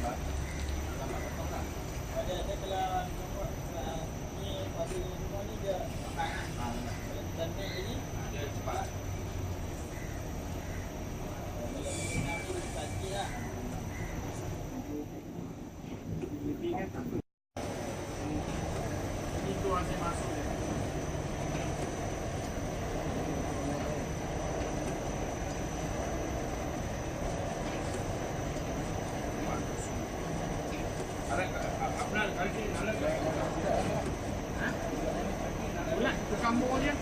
Ada kalau ni pabrik ni semua ni dia makan lah. Kalau kita naik jadi dia cepat lah. Kalau ni nak ni cepat sikit lah. Lebih kan tak apa. Itu hasil masuk dia. Bulat ke kampung dia?